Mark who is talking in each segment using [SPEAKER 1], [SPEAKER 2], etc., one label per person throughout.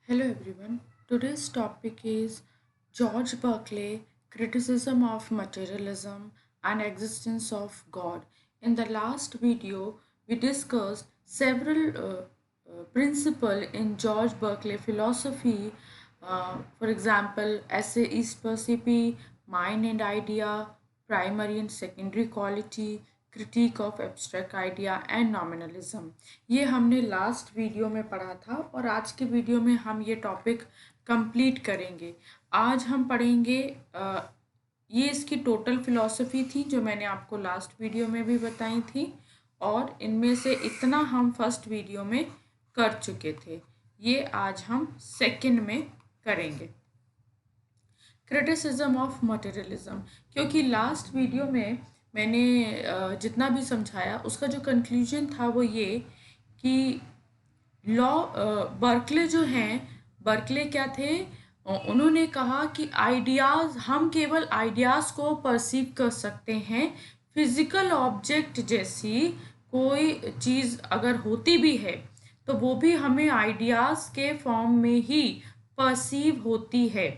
[SPEAKER 1] Hello everyone. Today's topic is George Berkeley, criticism of materialism and existence of God. In the last video, we discussed several principles in George Berkeley philosophy. For example, essay is percipi, mind and idea, primary and secondary quality, critique of abstract idea and nominalism. ये हमने last video में पढ़ा था और आज के video में हम ये टॉपिक कंप्लीट करेंगे। आज हम पढ़ेंगे ये इसकी टोटल फिलॉसफी थी जो मैंने आपको लास्ट वीडियो में भी बताई थी और इनमें से इतना हम फर्स्ट वीडियो में कर चुके थे। ये आज हम सेकंड में करेंगे। क्रिटिसिज्म ऑफ मटेरियलिज्म, क्योंकि लास्ट वीडियो में मैंने जितना भी समझाया उसका जो कंक्लूजन था वो ये कि बर्कले जो हैं, बर्कले क्या थे, उन्होंने कहा कि आइडियाज़, हम केवल आइडियाज़ को परसीव कर सकते हैं। फिजिकल ऑब्जेक्ट जैसी कोई चीज़ अगर होती भी है तो वो भी हमें आइडियाज़ के फॉर्म में ही परसीव होती है।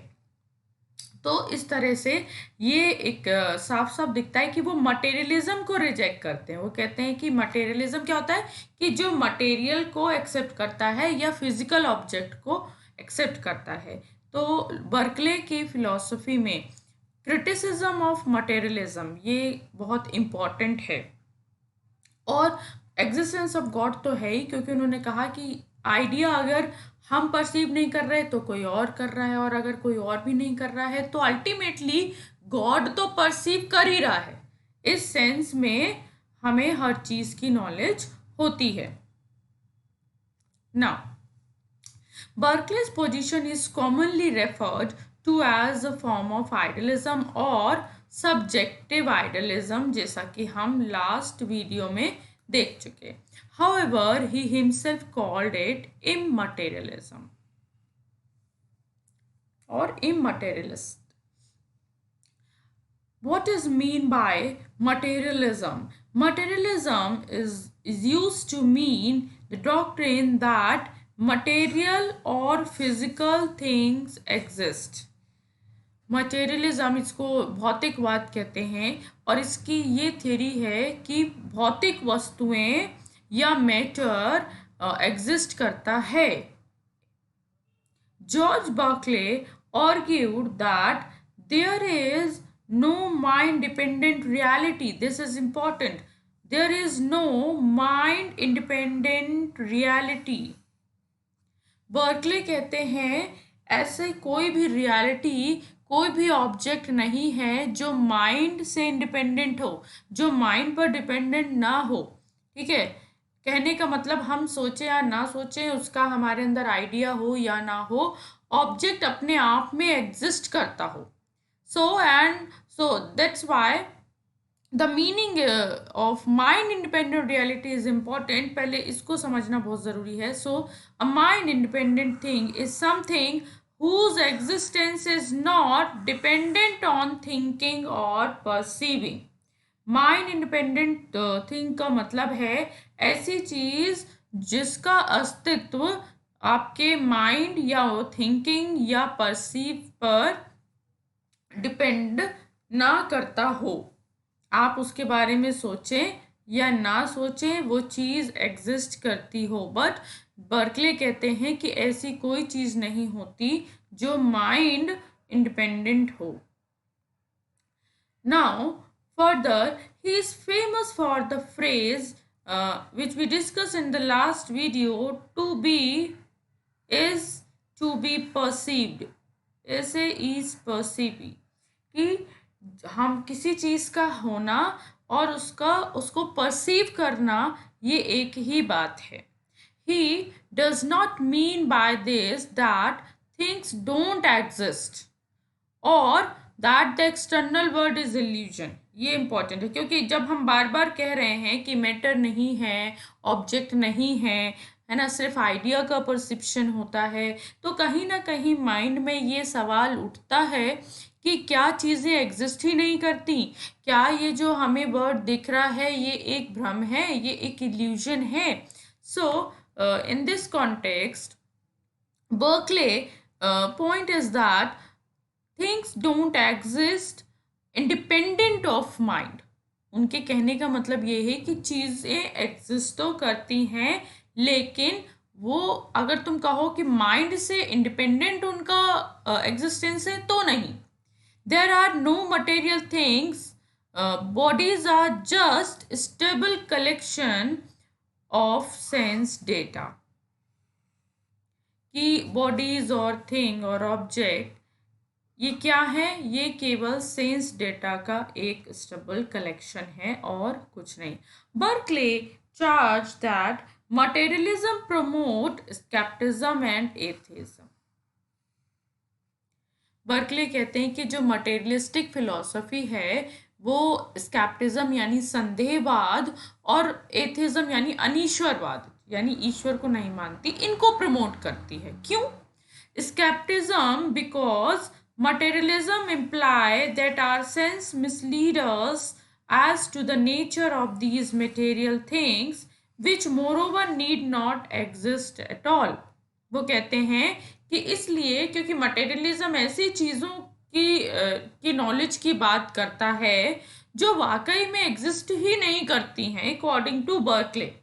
[SPEAKER 1] तो इस तरह से ये एक साफ साफ दिखता है कि वो मटेरियलिज्म को रिजेक्ट करते हैं। वो कहते हैं कि मटेरियलिज्म क्या होता है कि जो मटेरियल को एक्सेप्ट करता है या फिजिकल ऑब्जेक्ट को एक्सेप्ट करता है। तो बर्कले की फिलॉसफी में क्रिटिसिज्म ऑफ मटेरियलिज्म ये बहुत इम्पॉर्टेंट है। और एग्जिस्टेंस ऑफ गॉड तो है ही, क्योंकि उन्होंने कहा कि आइडिया अगर हम परसीव नहीं कर रहे तो कोई और कर रहा है, और अगर कोई और भी नहीं कर रहा है तो अल्टीमेटली गॉड तो परसीव कर ही रहा है। इस सेंस में हमें हर चीज की नॉलेज होती है। Now Berkeley's position is commonly referred to as a form of idealism और subjective idealism, जैसा कि हम लास्ट वीडियो में देख चुके। However, he himself called it immaterialism or immaterialist. What is mean by materialism? Materialism is used to mean the doctrine that material or physical things exist. Materialism इसको भौतिकवाद कहते हैं और इसकी ये थ्योरी है कि भौतिक वस्तुएं या मैटर एग्जिस्ट करता है। George Berkeley argued that there is no mind dependent reality. This is important. There is no mind independent reality. Berkeley कहते हैं ऐसे कोई भी रियलिटी, कोई भी ऑब्जेक्ट नहीं है जो माइंड से इंडिपेंडेंट हो, जो माइंड पर डिपेंडेंट ना हो। ठीक है, कहने का मतलब हम सोचे या ना सोचे, उसका हमारे अंदर आइडिया हो या ना हो, ऑब्जेक्ट अपने आप में एग्जिस्ट करता हो। So that's why the meaning of mind independent reality is important. पहले इसको समझना बहुत ज़रूरी है। So a mind independent thing is something whose existence is not dependent on thinking or perceiving. Mind independent thing का मतलब है ऐसी चीज जिसका अस्तित्व आपके माइंड या थिंकिंग या परसीव पर डिपेंड ना करता हो। आप उसके बारे में सोचें या ना सोचें, वो चीज़ एग्जिस्ट करती हो। बट बर्कले कहते हैं कि ऐसी कोई चीज़ नहीं होती जो माइंड इंडिपेंडेंट हो। Now further, he is famous for the phrase which we discussed in the last video, to be is to be perceived. ऐसे is perceived कि हम किसी चीज़ का होना और उसको परसीव करना ये एक ही बात है। He does not mean by this that things don't exist or that the external world is illusion. ये इंपॉर्टेंट है, क्योंकि जब हम बार बार कह रहे हैं कि मैटर नहीं है, ऑब्जेक्ट नहीं है ना, सिर्फ आइडिया का परसेप्शन होता है, तो कहीं ना कहीं माइंड में ये सवाल उठता है कि क्या चीज़ें एग्जिस्ट ही नहीं करती? क्या ये जो हमें वर्ड दिख रहा है ये एक भ्रम है, ये एक इल्यूजन है? So in this context Berkeley point is that things don't exist independent of mind. उनके कहने का मतलब ये है कि चीज़ें एग्जिस्ट तो करती हैं, लेकिन वो अगर तुम कहो कि माइंड से इंडिपेंडेंट उनका एग्जिस्टेंस है तो नहीं. There are no material things, bodies are just stable collection of sense data. कि बॉडीज और थिंग और ऑब्जेक्ट ये क्या है, ये केवल सेंस डेटा का एक स्टेबल कलेक्शन है और कुछ नहीं. Berkeley charge that materialism promote scepticism and atheism. Berkeley कहते हैं कि जो मटेरियलिस्टिक फिलॉसफी है वो स्केप्टिज्म यानी संदेहवाद और एथिज्म यानी अनीश्वरवाद यानी ईश्वर को नहीं मानती, इनको प्रमोट करती है. क्यों? Skepticism because materialism imply that our sense mislead us as to the nature of these material things which moreover need not exist at all. वो कहते हैं कि इसलिए क्योंकि मटेरियलिज्म ऐसी चीज़ों की नॉलेज की बात करता है जो वाकई में एग्जिस्ट ही नहीं करती हैं अकॉर्डिंग टू बर्कले,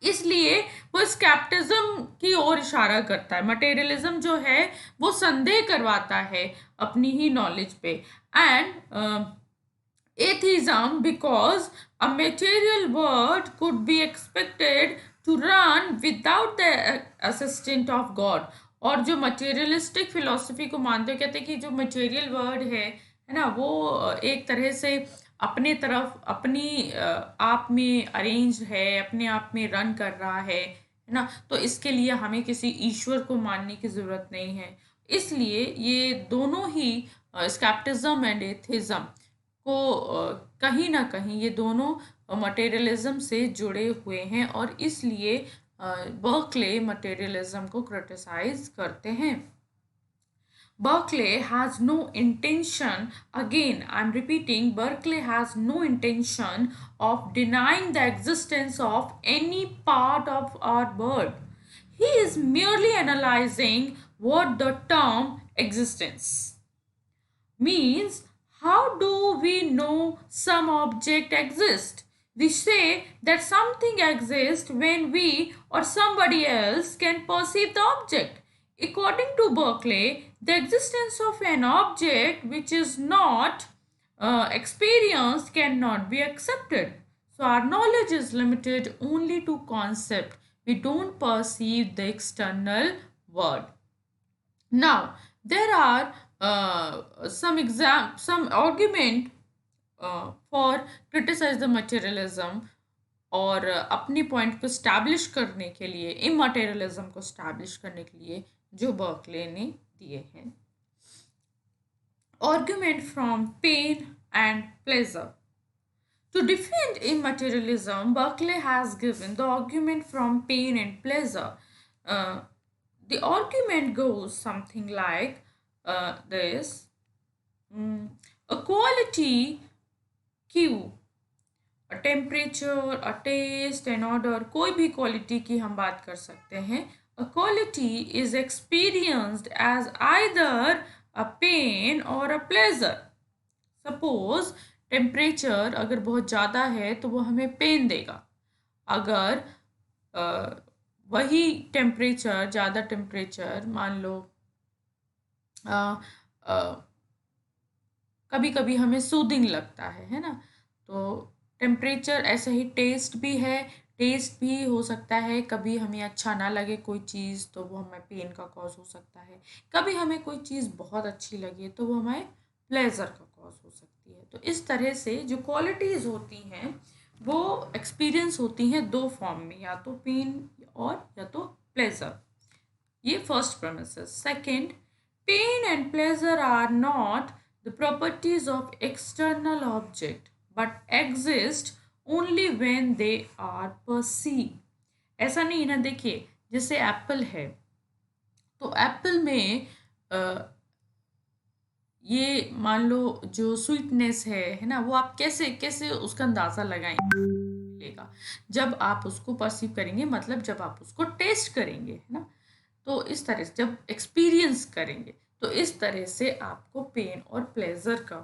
[SPEAKER 1] इसलिए वो स्केप्टिज्म की ओर इशारा करता है. मटेरियलिज्म जो है वो संदेह करवाता है अपनी ही नॉलेज पे. And atheism because a material world could be expected to run without the assistant of God. और जो मटेरियलिस्टिक फिलोसफी को मानते हैं कहते हैं कि जो मटेरियल वर्ल्ड है ना, वो एक तरह से अपने तरफ अपनी आप में अरेंज है, अपने आप में रन कर रहा है ना. तो इसके लिए हमें किसी ईश्वर को मानने की ज़रूरत नहीं है. इसलिए ये दोनों ही स्केप्टिज्म एंड एथिज्म को कहीं ना कहीं ये दोनों मटेरियलिज्म से जुड़े हुए हैं और इसलिए बर्कले मटेरियलिज्म को क्रिटिसाइज करते हैं. Berkeley has no intention, again I'm repeating, Berkeley has no intention of denying the existence of any part of our world. He is merely analyzing what the term existence means. How do we know some object exists? We say that something exists when we or somebody else can perceive the object. According to Berkeley, the existence of an object which is not experienced cannot be accepted. So our knowledge is limited only to concept. We don't perceive the external world. Now, there are some argument for criticize the materialism और अपनी point को establish करने के लिए, इमटेरियलिज्म को establish करने के लिए जो बर्कले ने दिए हैं. Argument from pain and pleasure. To defend immaterialism, Berkeley has given the argument from pain and pleasure. The argument goes something like this. A quality Q, a temperature, a taste, an odor, कोई भी quality की हम बात कर सकते हैं. A quality is experienced as either a pain or a pleasure. Suppose temperature अगर बहुत ज़्यादा है तो वो हमें पेन देगा. अगर वही टेम्परेचर, ज़्यादा टेम्परेचर मान लो कभी कभी हमें सूदिंग लगता है ना. तो टेम्परेचर ऐसे ही टेस्ट भी है, टेस्ट भी हो सकता है. कभी हमें अच्छा ना लगे कोई चीज़ तो वो हमें पेन का कॉज हो सकता है. कभी हमें कोई चीज़ बहुत अच्छी लगे तो वो हमें प्लेजर का कॉज हो सकती है. तो इस तरह से जो क्वालिटीज़ होती हैं वो एक्सपीरियंस होती हैं दो फॉर्म में, या तो पेन और या तो प्लेजर. ये फर्स्ट प्रेमिस है. Second, pain and pleasure are not the properties of external object but exist only when they are perceive. ऐसा नहीं ना, देखिए जैसे एप्पल है तो एप्पल में ये मान लो जो स्वीटनेस है ना, वो आप कैसे कैसे उसका अंदाज़ा लगाएंगे, जब आप उसको परसीव करेंगे, मतलब जब आप उसको टेस्ट करेंगे, है ना. तो इस तरह से जब एक्सपीरियंस करेंगे तो इस तरह से आपको पेन और प्लेजर का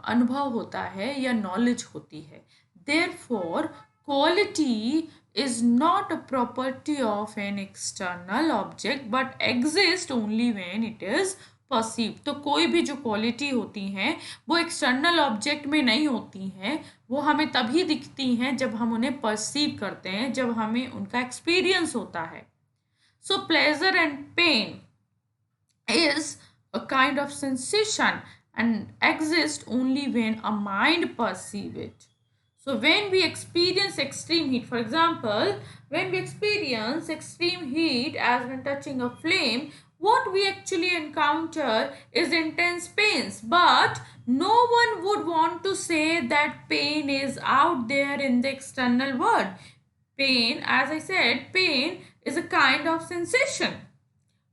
[SPEAKER 1] अनुभव होता है या नॉलेज होती है. Therefore quality is not a property of an external object but exists only when it is perceived. तो कोई भी जो क्वालिटी होती हैं वो एक्सटर्नल ऑब्जेक्ट में नहीं होती हैं, वो हमें तभी दिखती हैं जब हम उन्हें परसीव करते हैं, जब हमें उनका एक्सपीरियंस होता है. So pleasure and pain is a kind of sensation and exists only when a mind perceives it. So when we experience extreme heat, for example, when we experience extreme heat as when touching a flame, what we actually encounter is intense pains. But no one would want to say that pain is out there in the external world. Pain, as I said, pain is a kind of sensation.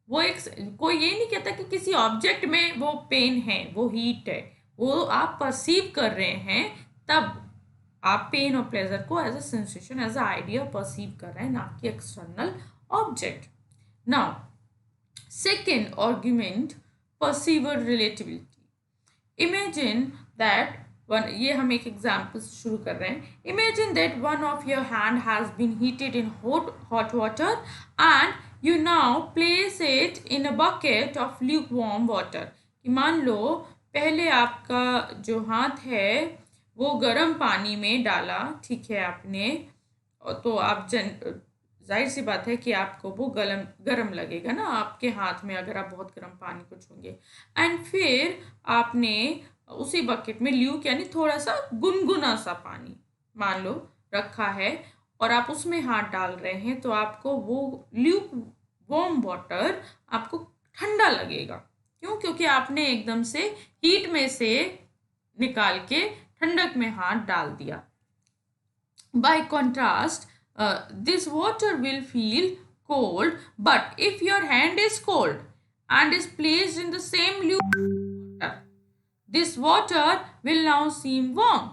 [SPEAKER 1] वो एक कोई ये नहीं कहता कि किसी object में वो पेन है, वो हीट है, वो आप परसीव कर रहे हैं, तब आप पेन और प्लेजर को as a sensation, as a idea perceive कर रहे हैं, ना कि external object. Now second argument, perceiver relativity. Imagine that one, ये हम एक एग्जाम्पल से शुरू कर रहे हैं. Imagine that one of your hand has been heated in hot water and you now place it in a bucket of lukewarm water. कि मान लो पहले आपका जो हाथ है वो गर्म पानी में डाला, ठीक है आपने, तो आप जाहिर सी बात है कि आपको वो गर्म लगेगा ना आपके हाथ में अगर आप बहुत गर्म पानी को छूंगे. एंड फिर आपने उसी बकेट में ल्यूक यानी थोड़ा सा गुनगुना सा पानी मान लो रखा है और आप उसमें हाथ डाल रहे हैं, तो आपको वो ल्यूक वार्म वाटर आपको ठंडा लगेगा. क्यों? क्योंकि आपने एकदम से हीट में से निकाल के ठंडक में हाथ डाल दिया. Bye contrast, this water will feel cold, but if your hand is cold and is placed in the same water, this water will now seem warm.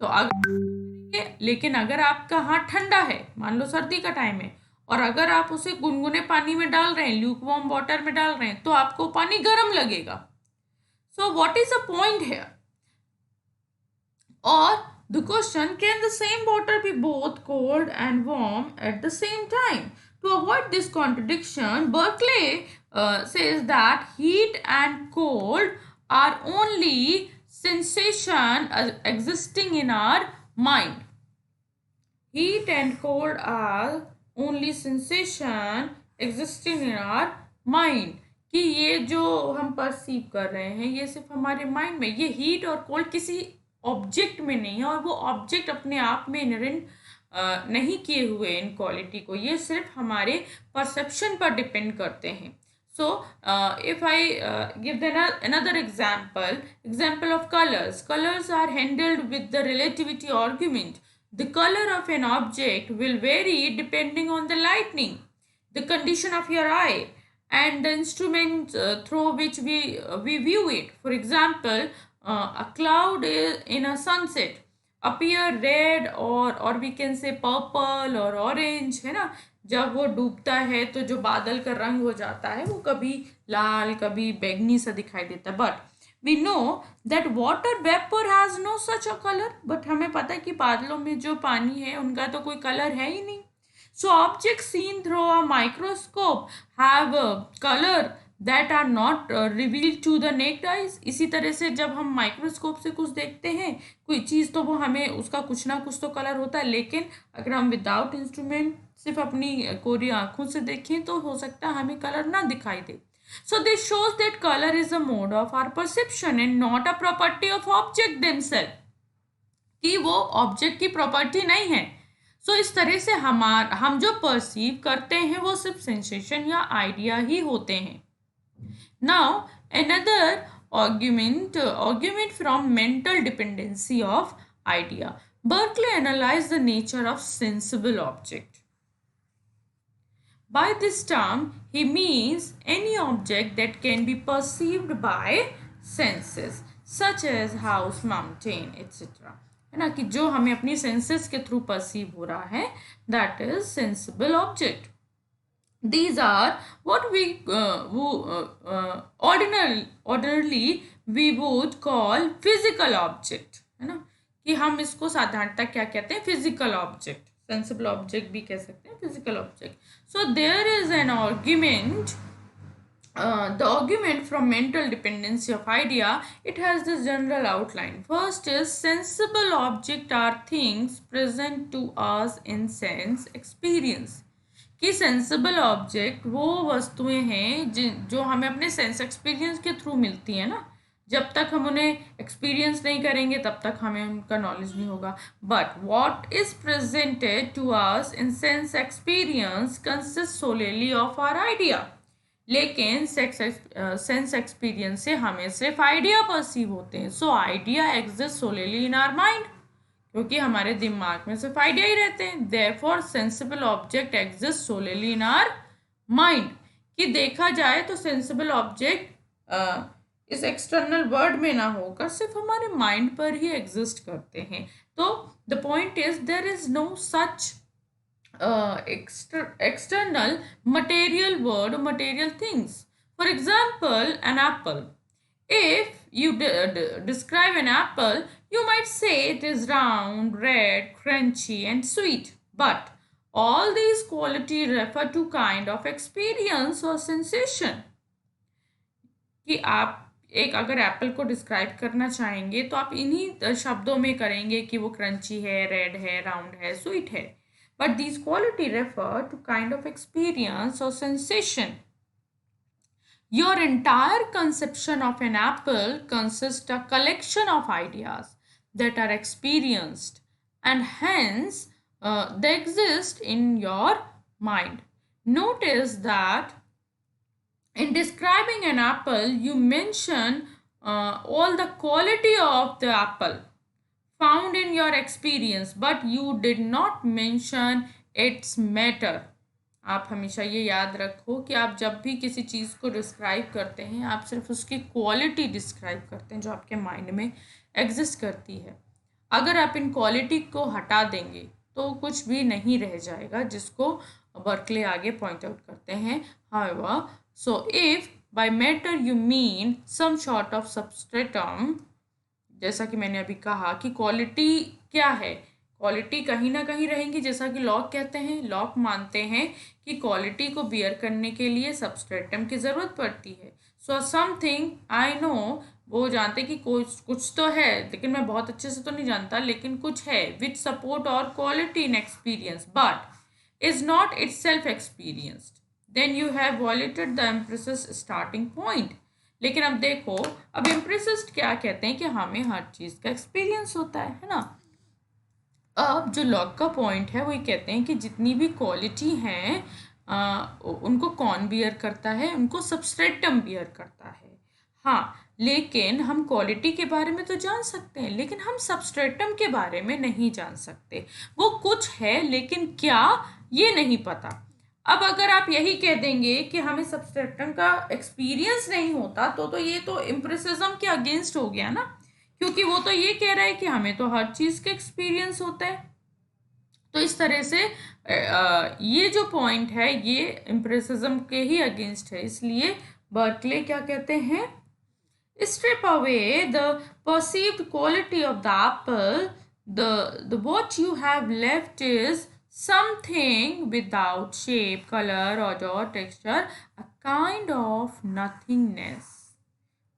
[SPEAKER 1] तो अगर, लेकिन अगर आपका हाथ ठंडा है, मान लो सर्दी का टाइम है, और अगर आप उसे गुनगुने पानी में डाल रहे हैं, ल्यूकवार्म वाटर में डाल रहे हैं, तो आपको पानी गर्म लगेगा. So what is the point here? और the question, can the same water be both cold and warm at the same time? To avoid this contradiction, Berkeley says that heat and cold are only sensation existing in our mind. Heat and cold are only sensation existing in our mind. कि ये जो हम perceive कर रहे हैं ये सिर्फ हमारे माइंड में, ये हीट और कोल्ड किसी ऑब्जेक्ट में नहीं है, और वो ऑब्जेक्ट अपने आप में इनहेरेंट नहीं किए हुए इन क्वालिटी को, ये सिर्फ हमारे परसेप्शन पर डिपेंड करते हैं. So if I give then another example of colours are handled with the relativity argument. The colour of an object will vary depending on the lightning, the condition of your eye and the instrument through which we view it. For example, a cloud in a sunset appear red or we can say purple or orange, है ना. जब वो डूबता है तो जो बादल का रंग हो जाता है वो कभी लाल कभी बैंगनी सा दिखाई देता है. But we know that water vapor has no such a color. But हमें पता है कि बादलों में जो पानी है उनका तो कोई कलर है ही नहीं. So objects seen through a microscope have a color that are not revealed to the naked eyes. इसी तरह से जब हम माइक्रोस्कोप से कुछ देखते हैं कोई चीज़, तो वो हमें उसका कुछ ना कुछ तो कलर होता है, लेकिन अगर हम विदाउट इंस्ट्रूमेंट सिर्फ अपनी कोरी आंखों से देखें तो हो सकता है हमें कलर ना दिखाई दे. So this shows that color is a mode of our perception and not a property of object themselves. कि वो ऑब्जेक्ट की प्रॉपर्टी नहीं है. सो इस तरह से हम जो परसीव करते हैं वो सिर्फ सेंसेशन या आइडिया ही होते हैं. Now another argument from mental dependency of idea. Berkeley analyzed the nature of sensible object. By this term, he means any object that can be perceived by senses, such as house, mountain, etc. है ना, कि जो हमें अपनी senses के through perceive हो रहा है, that is sensible object. These are what we ordinarily we would call physical object, है ना, कि हम इसको साधारणतः क्या कहते हैं, फिजिकल ऑब्जेक्ट, सेंसिबल ऑब्जेक्ट भी कह सकते हैं, physical object. So there is an argument. The argument from mental dependency of idea, it has this general outline. First is sensible object are things present to us in sense experience. कि sensible object वो वस्तुएं हैं जो हमें अपने sense experience के through मिलती हैं ना. जब तक हम उन्हें एक्सपीरियंस नहीं करेंगे तब तक हमें उनका नॉलेज नहीं होगा. But what is presented to us in sense experience consist solely of our idea. लेकिन सेंस एक्सपीरियंस से हमें सिर्फ आइडिया परसीव होते हैं. So idea exist solely in our mind, क्योंकि हमारे दिमाग में सिर्फ आइडिया ही रहते हैं. Therefore sensible object exist solely in our mind. कि देखा जाए तो सेंसिबल ऑब्जेक्ट इस एक्सटर्नल वर्ल्ड में ना होकर सिर्फ हमारे माइंड पर ही एग्जिस्ट करते हैं. तो the point is there is no such external material world or material things. For example, an apple. If you describe an apple, you might say it is round, red, crunchy, and sweet. But all these qualities refer to kind of experience or sensation. कि आप एक अगर Apple को describe करना चाहेंगे तो आप इन्हीं शब्दों में करेंगे कि वो क्रंची है, रेड है, राउंड है, स्वीट है. But these qualities refer to kind of experience or sensation. Your entire conception of an apple consists of a collection of ideas that are experienced and hence they exist in your mind. Notice that in describing an apple, you mention all the quality of the apple found in your experience, but you did not mention its matter. आप हमेशा ये याद रखो कि आप जब भी किसी चीज़ को डिस्क्राइब करते हैं आप सिर्फ उसकी क्वालिटी डिस्क्राइब करते हैं जो आपके माइंड में एग्जिस्ट करती है. अगर आप इन क्वालिटी को हटा देंगे तो कुछ भी नहीं रह जाएगा, जिसको बर्कले आगे पॉइंट आउट करते हैं. However, so if by matter you mean some sort of substratum, जैसा कि मैंने अभी कहा कि क्वालिटी क्या है, क्वालिटी कहीं ना कहीं रहेंगी. जैसा कि लॉक कहते हैं, लॉक मानते हैं कि क्वालिटी को बियर करने के लिए सबस्ट्रेटम की ज़रूरत पड़ती है. सो समथिंग आई नो, वो जानते कि कुछ तो है, लेकिन मैं बहुत अच्छे से तो नहीं जानता, लेकिन कुछ है विच सपोर्ट और quality in experience but is not itself experienced. Then you have violated the empiricist starting point. लेकिन अब देखो, अब एम्प्रेसिस्ट क्या कहते हैं कि हमें हर चीज़ का एक्सपीरियंस होता है ना. अब जो लॉक का पॉइंट है वो ये कहते हैं कि जितनी भी क्वालिटी हैं उनको कौन बियर करता है, उनको सबस्ट्रेटम बियर करता है. हाँ, लेकिन हम क्वालिटी के बारे में तो जान सकते हैं, लेकिन हम सबस्ट्रेटम के बारे में नहीं जान सकते. वो कुछ है लेकिन क्या, ये नहीं पता. अब अगर आप यही कह देंगे कि हमें सबस्ट्रेटम का एक्सपीरियंस नहीं होता तो ये तो एम्प्रिसिज्म के अगेंस्ट हो गया ना, क्योंकि वो तो ये कह रहा है कि हमें तो हर चीज़ का एक्सपीरियंस होता है. तो इस तरह से ये जो पॉइंट है ये एम्प्रिसिज्म के ही अगेंस्ट है. इसलिए बर्कले क्या कहते हैं, strip away the perceived quality of the Apple, the what you have left is something without shape, color or texture, a kind of nothingness.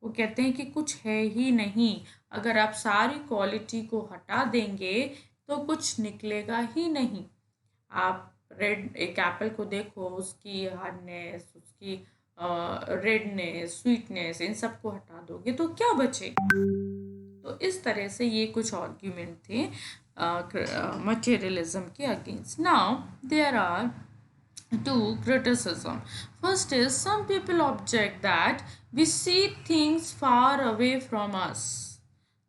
[SPEAKER 1] वो कहते हैं कि कुछ है ही नहीं. अगर आप सारी क्वालिटी को हटा देंगे तो कुछ निकलेगा ही नहीं. आप एक एप्पल को देखो, उसकी हार्डनेस, उसकी रेडनेस, स्वीटनेस, इन सब को हटा दोगे तो क्या बचेगा. तो इस तरह से ये कुछ आर्ग्यूमेंट थे materialism के against. Now there are two criticism. First is some people object that we see things far away from us.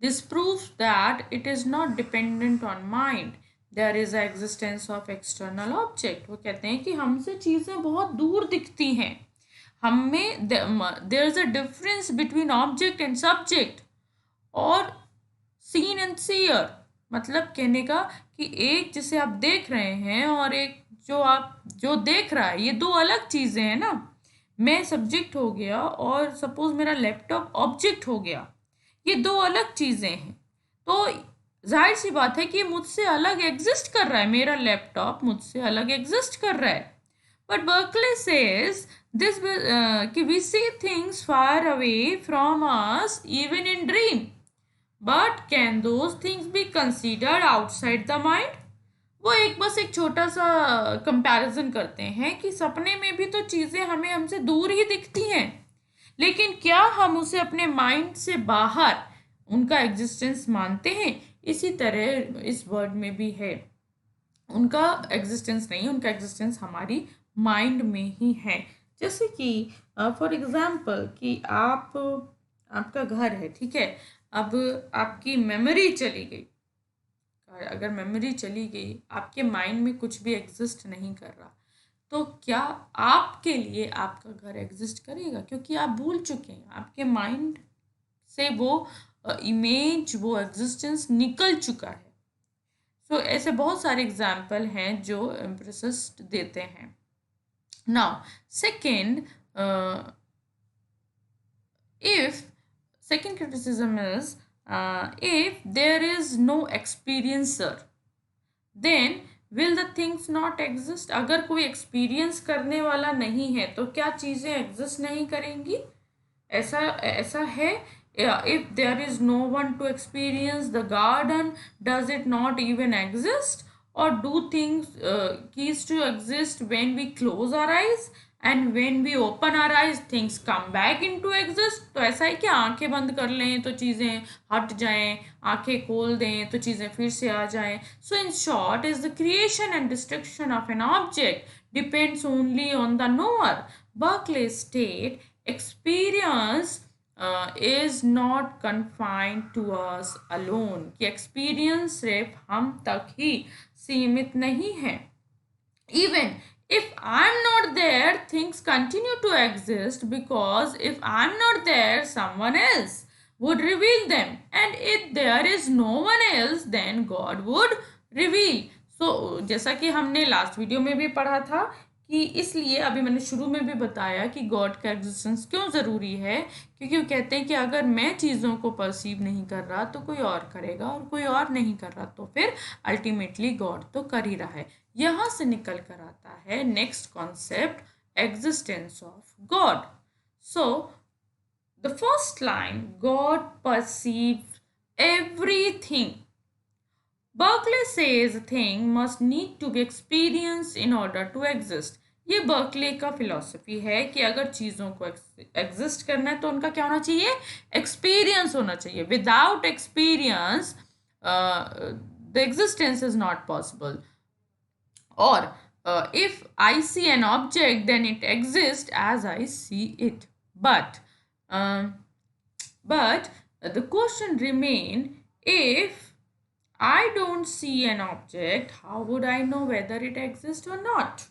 [SPEAKER 1] This proves that it is not dependent on mind. There is an existence of external object. वो कहते हैं कि हमसे चीज़ें बहुत दूर दिखती हैं. हमें there is a difference between object and subject और seen and seer. मतलब कहने का कि एक जिसे आप देख रहे हैं और एक जो देख रहा है, ये दो अलग चीज़ें हैं ना. मैं सब्जेक्ट हो गया और सपोज मेरा लैपटॉप ऑब्जेक्ट हो गया, ये दो अलग चीज़ें हैं। तो जाहिर सी बात है कि मुझसे अलग एग्जिस्ट कर रहा है, मेरा लैपटॉप मुझसे अलग एग्जिस्ट कर रहा है। बट बर्कले सेज दिस कि we see things far away from us even in dream, but can those things be considered outside the mind. वो एक बस एक छोटा सा कंपैरिजन करते हैं कि सपने में भी तो चीज़ें हमें हमसे दूर ही दिखती हैं, लेकिन क्या हम उसे अपने माइंड से बाहर उनका एग्जिस्टेंस मानते हैं? इसी तरह इस वर्ड में भी है, उनका एग्जिस्टेंस नहीं, उनका एग्जिस्टेंस हमारी माइंड में ही है। जैसे कि फॉर एग्जांपल कि आपका घर है, ठीक है, अब आपकी मेमोरी चली गई, अगर मेमोरी चली गई, आपके माइंड में कुछ भी एग्जिस्ट नहीं कर रहा, तो क्या आपके लिए आपका घर एग्जिस्ट करेगा? क्योंकि आप भूल चुके हैं, आपके माइंड से वो इमेज, वो एग्जिस्टेंस निकल चुका है। सो ऐसे बहुत सारे एग्जाम्पल हैं जो एम्प्रेसिस्ट देते हैं। Now second, if second criticism is if there is no experiencer, then will the things not exist? अगर कोई एक्सपीरियंस करने वाला नहीं है तो क्या चीज़ें एग्जिस्ट नहीं करेंगी? ऐसा ऐसा है। If there is no one to experience the garden, does it not even exist? Or do things cease to exist when we close our eyes, and when we open our eyes things come back into exist? तो ऐसा है कि आंखें बंद कर लें तो चीज़ें हट जाएं, आंखें खोल दें तो चीज़ें फिर से आ जाएं? So in short, is the creation and destruction of an object depends only on the knower. Berkeley state experience is not confined to us alone, कि experience सिर्फ हम तक ही सीमित नहीं है। Even if I'm not there, things continue to exist, because if I'm not there, someone else would reveal them, and if there is no one else, then God would reveal. So जैसा कि हमने last video में भी पढ़ा था कि इसलिए अभी मैंने शुरू में भी बताया कि गॉड का एग्जिस्टेंस क्यों ज़रूरी है, क्योंकि वो कहते हैं कि अगर मैं चीज़ों को परसीव नहीं कर रहा तो कोई और करेगा, और कोई और नहीं कर रहा तो फिर अल्टीमेटली गॉड तो कर ही रहा है। यहाँ से निकल कर आता है next concept, existence of God. So the first line, God perceive everything. Berkeley says a thing must need to be experienced in order to exist. ये बर्कले का फिलॉसफी है कि अगर चीज़ों को एग्जिस्ट करना है तो उनका क्या होना चाहिए? एक्सपीरियंस होना चाहिए। Without experience the existence is not possible. और if I see an object, then it exists as I see it. Um, but the question remain, if I don't see an object, how would I know whether it exists or not?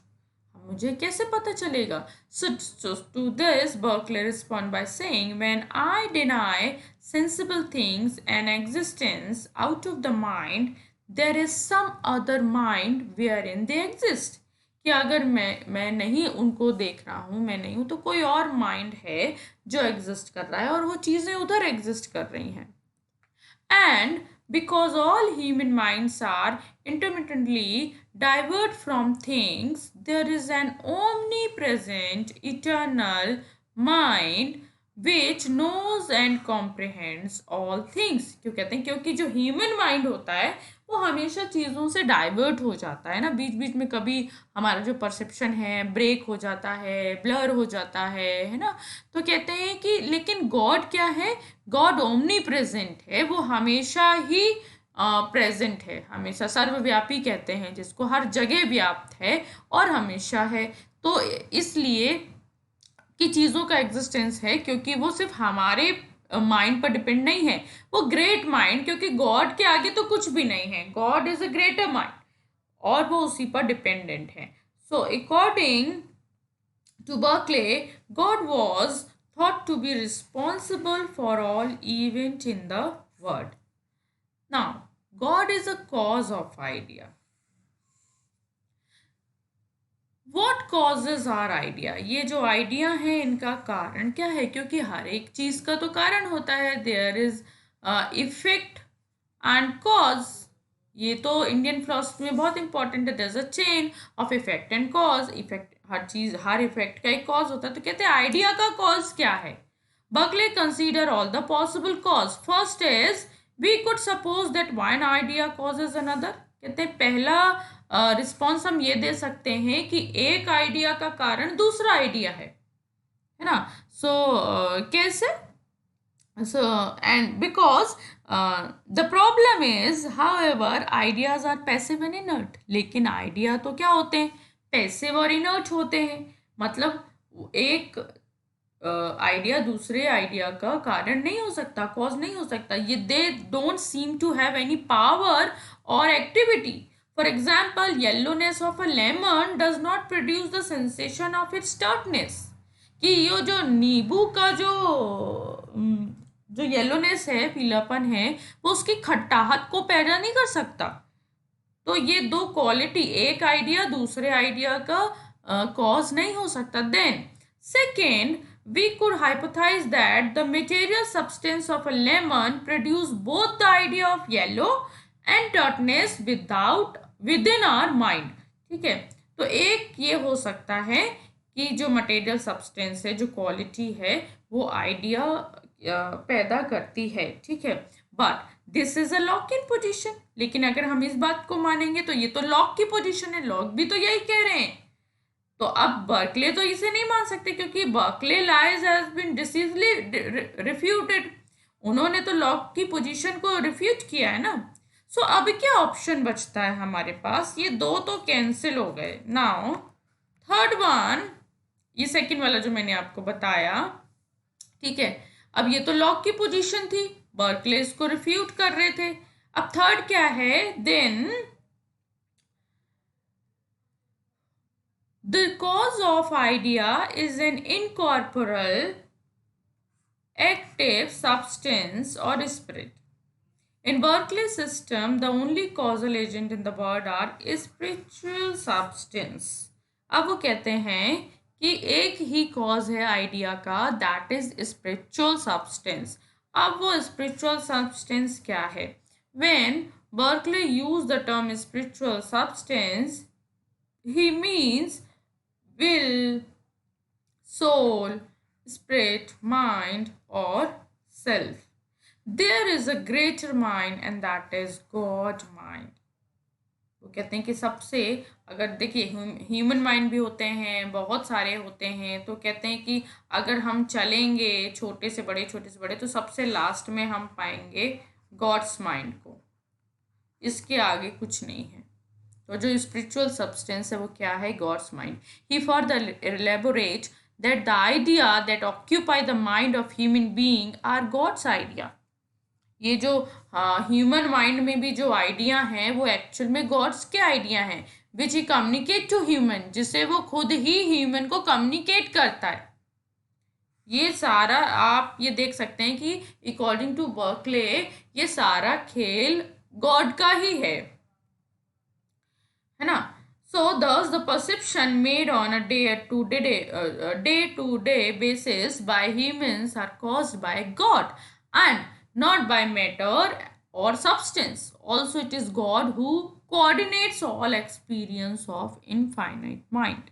[SPEAKER 1] मुझे कैसे पता चलेगा? So to this, Berkeley respond by saying, when I deny sensible things and existence out of the mind, there is some other mind wherein they exist. कि अगर मैं नहीं उनको देख रहा हूँ, मैं नहीं हूँ, तो कोई और माइंड है जो एग्जिस्ट कर रहा है और वो चीज़ें उधर एग्जिस्ट कर रही हैं। And because all human minds are intermittently diverged from things, there is an omnipresent eternal mind which knows and comprehends all things. क्यों कहते हैं? क्योंकि जो ह्यूमन माइंड होता है वो हमेशा चीज़ों से डाइवर्ट हो जाता है ना, बीच बीच में कभी हमारा जो परसेप्शन है ब्रेक हो जाता है, ब्लर हो जाता है ना। तो कहते हैं कि लेकिन गॉड क्या है? गॉड ओमनी प्रेजेंट है, वो हमेशा ही प्रेजेंट है, हमेशा सर्वव्यापी कहते हैं जिसको, हर जगह व्याप्त है और हमेशा है। तो इसलिए कि चीज़ों का एग्जिस्टेंस है क्योंकि वो सिर्फ हमारे माइंड पर डिपेंड नहीं है, वो ग्रेट माइंड, क्योंकि गॉड के आगे तो कुछ भी नहीं है, God is a greater mind, और वो उसी पर डिपेंडेंट है। So according to Berkeley, God was thought to be responsible for all events in the world. Now, God is a cause of idea. What causes are idea, ये जो idea है इनका कारण क्या है, क्योंकि हर एक चीज का तो कारण होता है, there is effect and cause. ये तो इंडियन फिलोसफी में बहुत इंपॉर्टेंट है, there is a chain of effect and cause. Effect, हर चीज, हर इफेक्ट का एक कॉज होता है, तो कहते हैं आइडिया का कॉज क्या है। Berkeley consider all the possible cause. First is we could suppose that one idea causes another. कहते हैं पहला रिस्पॉन्स हम ये दे सकते हैं कि एक आइडिया का कारण दूसरा आइडिया है ना। सो कैसे? So, and because the problem is, however, ideas are passive and inert. लेकिन आइडिया तो क्या होते हैं, पैसिव और इनर्ट होते हैं। मतलब एक आइडिया दूसरे आइडिया का कारण नहीं हो सकता, कॉज नहीं हो सकता। ये they don't seem to have any power और activity. For example, yellowness of a lemon does not produce the sensation of its tartness. कि ये जो नींबू का जो येलोनेस है, पीलापन है, वो उसकी खट्टाहट को पैदा नहीं कर सकता। तो ये दो क्वालिटी, एक आइडिया दूसरे आइडिया का कॉज नहीं हो सकता। Then second, we could hypothesize that the material substance of a lemon produce both the idea of yellow and tartness within our mind। ठीक है, तो एक ये हो सकता है कि जो मटेरियल सब्सटेंस है, जो क्वालिटी है, वो आइडिया पैदा करती है। ठीक है, but this is a lock in position. लेकिन अगर हम इस बात को मानेंगे तो ये तो लॉक की पोजिशन है, लॉक भी तो यही कह रहे हैं। तो अब बर्कले तो इसे नहीं मान सकते, क्योंकि Berkeley lies has been decisively refuted. उन्होंने तो लॉक की पोजीशन को रिफ्यूट किया है ना। सो अब क्या ऑप्शन बचता है हमारे पास, ये दो तो कैंसिल हो गए। नाउ थर्ड वन, ये सेकंड वाला जो मैंने आपको बताया, ठीक है। अब ये तो लॉक की पोजीशन थी, बर्कले इसको रिफ्यूट कर रहे थे। अब थर्ड क्या है, then the cause of idea is an incorporeal active substance or spirit. In Berkeley's system, the only causal agent in the world are spiritual substance. अब वो कहते हैं कि एक ही कॉज है आइडिया का, दैट इज स्पिरिचुअल सब्सटेंस। अब वो स्पिरिचुअल सब्सटेंस क्या है? When Berkeley used the term spiritual substance, he means will, soul, spirit, mind or self. There is a greater mind and that is God mind. वो कहते हैं कि सबसे, अगर देखिए ह्यूमन माइंड भी होते हैं, बहुत सारे होते हैं, तो कहते हैं कि अगर हम चलेंगे छोटे से बड़े तो सबसे लास्ट में हम पाएंगे गॉड्स माइंड को, इसके आगे कुछ नहीं है। तो जो स्पिरिचुअल सब्सटेंस है वो क्या है? God's mind. He further elaborate that the idea that occupy the mind of human being are God's idea. ये जो ह्यूमन माइंड में भी जो आइडिया हैं वो एक्चुअल में गॉड्स के आइडिया हैं, विच ही कम्युनिकेट टू ह्यूमन, जिससे वो खुद ही ह्यूमन को कम्युनिकेट करता है। ये सारा आप ये देख सकते हैं कि अकॉर्डिंग टू बर्कले ये सारा खेल गॉड का ही है ना। So thus the perception made on a day-to-day basis by humans are caused by God and not by matter or substance. Also it is God who coordinates all experience of infinite mind.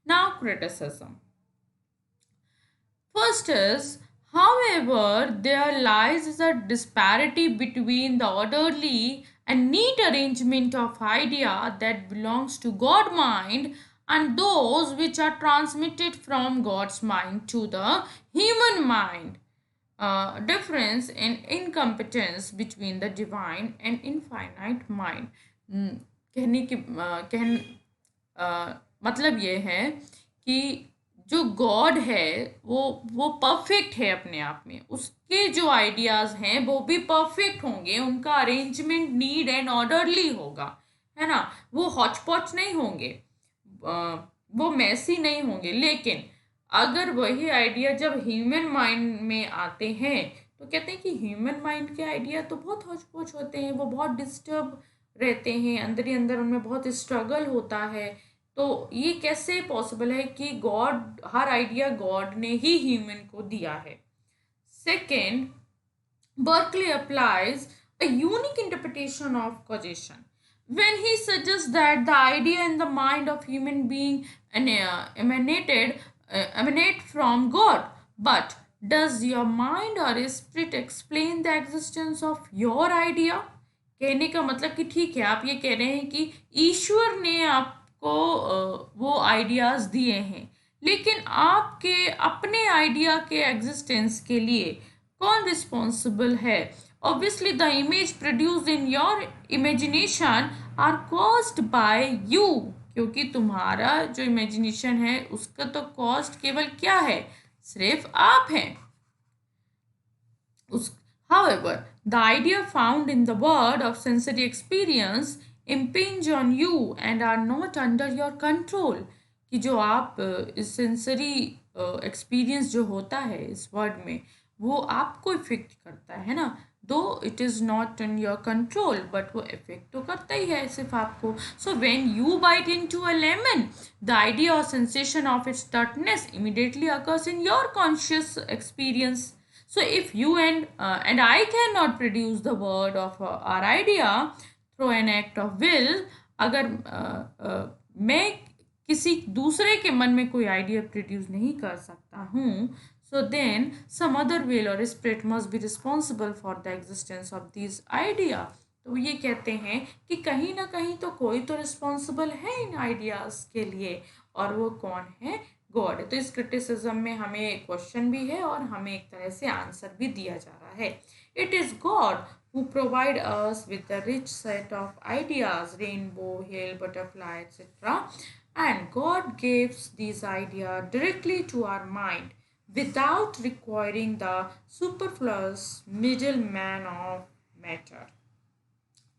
[SPEAKER 1] Now criticism. First is, however, there lies a disparity between the orderly and neat arrangement of idea that belongs to God mind and those which are transmitted from God's mind to the human mind. Difference in incompetence between the divine and infinite mind. कहने की मतलब ये है कि जो God है वो perfect है अपने आप में, उसके जो आइडियाज़ हैं वो भी परफेक्ट होंगे, उनका अरेंजमेंट नीड एंड ऑर्डरली होगा, है ना। वो हॉच पॉच नहीं होंगे, वो मैसी नहीं होंगे। लेकिन अगर वही आइडिया जब ह्यूमन माइंड में आते हैं तो कहते हैं कि ह्यूमन माइंड के आइडिया तो बहुत हॉच पॉच होते हैं, वो बहुत डिस्टर्ब रहते हैं, अंदर ही अंदर उनमें बहुत स्ट्रगल होता है। तो ये कैसे पॉसिबल है कि गॉड, हर आइडिया गॉड ने ही ह्यूमन को दिया है. Second, Berkeley applies a unique interpretation of causation when he suggests that the idea in the mind of human being emanate from God. But does your mind or spirit explain the existence of your idea? कहने का मतलब कि ठीक है, आप ये कह रहे हैं कि ईश्वर ने आपको वो आइडियाज दिए हैं, लेकिन आपके अपने आइडिया के एग्जिस्टेंस के लिए कौन रिस्पॉन्सिबल है? Obviously the image produced in your imagination are caused by you, क्योंकि तुम्हारा जो इमेजिनेशन है उसका तो कॉस्ट केवल क्या है? सिर्फ आप हैं. However, the idea found in the world of sensory experience impinge on you and are not under your control. कि जो आप इस सेंसरी एक्सपीरियंस जो होता है इस वर्ड में, वो आपको इफेक्ट करता है ना. Though it is not in your control, but वो इफेक्ट तो करता ही है सिर्फ आपको. So when you bite into a lemon, the idea और sensation of its tartness immediately occurs in your conscious experience. So if you and I cannot produce the word of our idea through an act of will, अगर मैं किसी दूसरे के मन में कोई idea produce नहीं कर सकता हूँ, so then some other will or spirit must be responsible for the existence of these idea. तो ये कहते हैं कि कहीं ना कहीं तो कोई तो रिस्पॉन्सिबल है इन आइडियाज़ के लिए, और वो कौन है? गॉड. तो इस क्रिटिसिज्म में हमें क्वेश्चन भी है और हमें एक तरह से आंसर भी दिया जा रहा है. It is God who provide us with a rich set of ideas, rainbow, hail, butterfly, etc. And God gives these ideas directly to our mind without requiring the superfluous middleman of matter.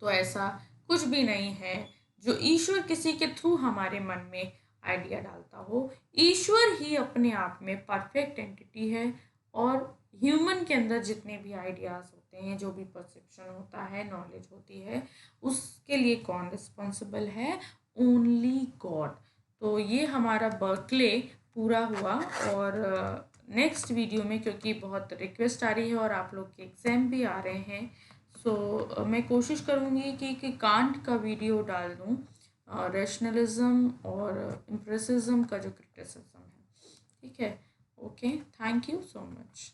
[SPEAKER 1] तो ऐसा कुछ भी नहीं है जो ईश्वर किसी के through हमारे मन में आइडिया डालता हो. ईश्वर ही अपने आप में परफेक्ट एंटिटी है, और ह्यूमन के अंदर जितने भी आइडियाज़ होते हैं, जो भी परसेप्शन होता है, नॉलेज होती है, उसके लिए कौन रिस्पॉन्सिबल है? Only God. तो ये हमारा बर्कले पूरा हुआ. और नेक्स्ट वीडियो में, क्योंकि बहुत रिक्वेस्ट आ रही है और आप लोग के एग्ज़ाम भी आ रहे हैं, सो मैं कोशिश करूँगी कि कांट का वीडियो डाल दूँ, रैशनलिज्म और इम्प्रेसिज्म का जो क्रिटिसिज्म है. ठीक है. Okay, thank you so much.